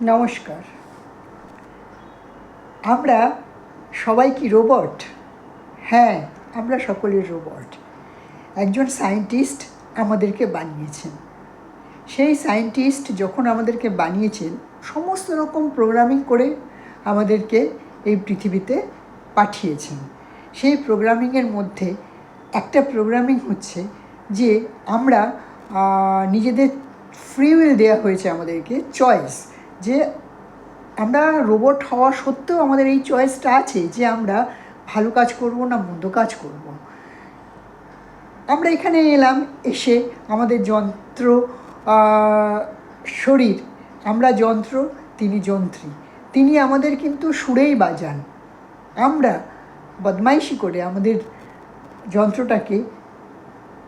নমস্কার। আমরা সবাই কি রোবট? হ্যাঁ, আমরা সকলেই রোবট। একজন সায়েন্টিস্ট আমাদেরকে বানিয়েছেন। সেই সায়েন্টিস্ট যখন আমাদেরকে বানিয়েছেন, সমস্ত রকম প্রোগ্রামিং করে আমাদেরকে এই পৃথিবীতে পাঠিয়েছেন। সেই প্রোগ্রামিংয়ের মধ্যে একটা প্রোগ্রামিং হচ্ছে যে আমরা নিজেদের ফ্রি উইল দেওয়া হয়েছে আমাদেরকে, চয়েস, যে আমরা রোবট হওয়া সত্ত্বেও আমাদের এই চয়েসটা আছে যে আমরা ভালো কাজ করব না মন্দ কাজ করব। আমরা এখানে এলাম, এসে আমাদের যন্ত্র শরীর, আমরা যন্ত্র, তিনি যন্ত্রী, তিনি আমাদের কিন্তু সুরেই বাজান। আমরা বদমাইশি করে আমাদের যন্ত্রটাকে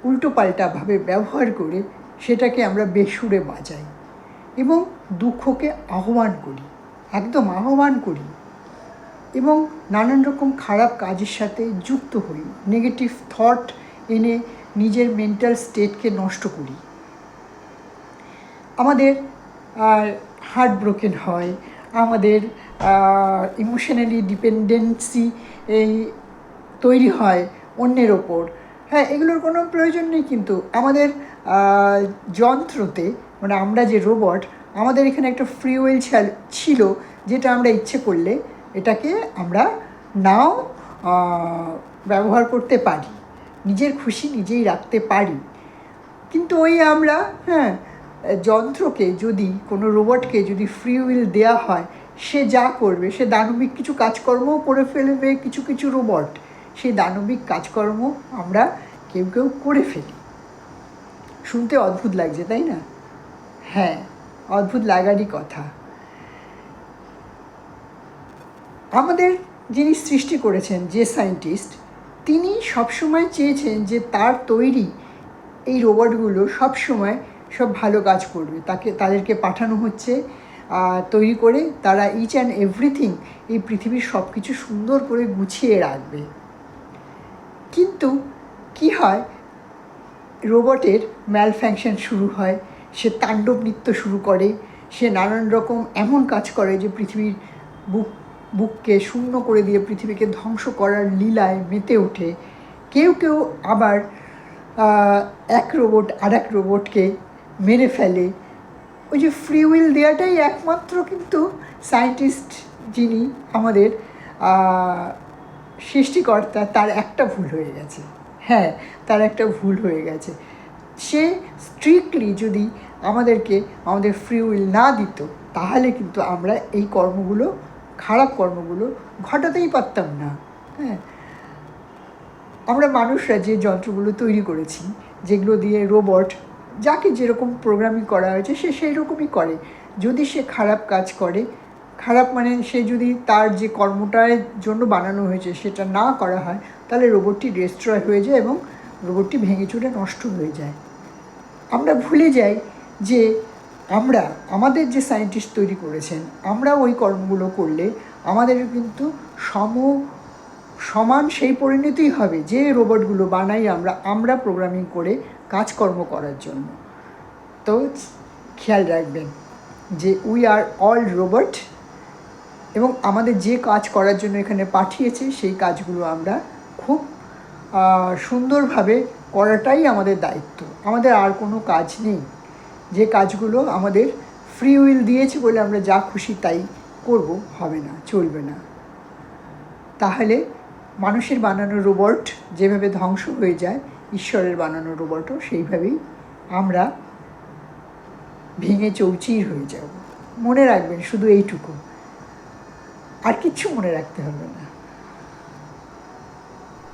উল্টোপাল্টাভাবে ব্যবহার করে সেটাকে আমরা বেসুরে বাজাই এবং দুঃখকে আহ্বান করি, একদম আহ্বান করি, এবং নানান রকম খারাপ কাজের সাথে যুক্ত হই, নেগেটিভ থট এনে নিজের মেন্টাল স্টেটকে নষ্ট করি। আমাদের হার্ট ব্রোকেন হয়, আমাদের ইমোশনালি ডিপেন্ডেন্সি তৈরি হয় অন্যের ওপর। হ্যাঁ, এগুলোর কোনো প্রয়োজন নেই, কিন্তু আমাদের যন্ত্রতে, মানে আমরা যে রোবট, আমাদের এখানে একটা ফ্রি উইল ছিল, যেটা আমরা ইচ্ছে করলে এটাকে আমরা নাও ব্যবহার করতে পারি, নিজের খুশি নিজেই রাখতে পারি। কিন্তু ওই আমরা যন্ত্রকে যদি, কোনো রোবটকে যদি ফ্রি উইল দেওয়া হয়, সে যা করবে, সে দানবিক কিছু কাজকর্মও করে ফেলবে। কিছু কিছু রোবট সেই দানবিক কাজকর্ম আমরা কেউ কেউ করে ফেলি। শুনতে অদ্ভুত লাগছে, তাই না? হ্যাঁ, অদ্ভুত লাগারই কথা। আমাদের যিনি সৃষ্টি করেছেন, যে সায়েন্টিস্ট, তিনি সবসময় চেয়েছেন যে তার তৈরি এই রোবটগুলো সবসময় সব ভালো কাজ করবে। তাদেরকে পাঠানো হচ্ছে তৈরি করে, তারা ইচ অ্যান্ড এভরিথিং, এই পৃথিবীর সব কিছু সুন্দর করে গুছিয়ে রাখবে। কিন্তু কি হয়, রোবটের ম্যালফাংশন শুরু হয়, সে তাণ্ডব নৃত্য শুরু করে, সে নানান রকম এমন কাজ করে যে পৃথিবীর বুককে শূন্য করে দিয়ে পৃথিবীকে ধ্বংস করার লীলায় মেতে ওঠে। কেউ কেউ আবার এক রোবট আর এক রোবটকে মেরে ফেলে। ওই যে ফ্রি উইল দেওয়াটাই একমাত্র কিন্তু সায়েন্টিস্ট যিনি আমাদের সৃষ্টিকর্তা, তার একটা ভুল হয়ে গেছে। হ্যাঁ, তার একটা ভুল হয়ে গেছে। সে স্ট্রিক্টলি যদি আমাদেরকে আমাদের ফ্রি উইল না দিত, তাহলে কিন্তু আমরা এই কর্মগুলো, খারাপ কর্মগুলো ঘটাতেই পারতাম না। হ্যাঁ, আমরা মানুষরা যে যন্ত্রগুলো তৈরি করেছি, যেগুলো দিয়ে রোবট, যাকে যেরকম প্রোগ্রামিং করা হয়েছে সে সেই রকমই করে। যদি সে খারাপ কাজ করে, খারাপ মানে সে যদি তার যে কর্মটার জন্য বানানো হয়েছে সেটা না করা হয়, তাহলে রোবটটি ডিস্ট্রয় হয়ে যায় এবং রোবটটি ভেঙে চুরে নষ্ট হয়ে যায়। আমরা ভুলে যাই যে আমরা, আমাদের যে সায়েন্টিস্ট তৈরি করেছেন, আমরা ওই কর্মগুলো করলে আমাদের কিন্তু সমান সেই পরিণতিই হবে যে রোবটগুলো বানাই আমরা প্রোগ্রামিং করে কাজকর্ম করার জন্য। তো খেয়াল রাখবেন যে উই আর অল রোবট, এবং আমাদের যে কাজ করার জন্য এখানে পাঠিয়েছে সেই কাজগুলো আমরা খুব সুন্দরভাবে করাটাই আমাদের দায়িত্ব। আমাদের আর কোনো কাজ নেই। যে কাজগুলো আমাদের ফ্রি উইল দিয়েছে বলে আমরা যা খুশি তাই করব, হবে না, চলবে না। তাহলে মানুষের বানানো রোবট যেভাবে ধ্বংস হয়ে যায়, ঈশ্বরের বানানো রোবটও সেইভাবেই আমরা ভেঙে চৌচির হয়ে যাব। মনে রাখবেন শুধু এইটুকু, আর কিচ্ছু মনে রাখতে হবে না।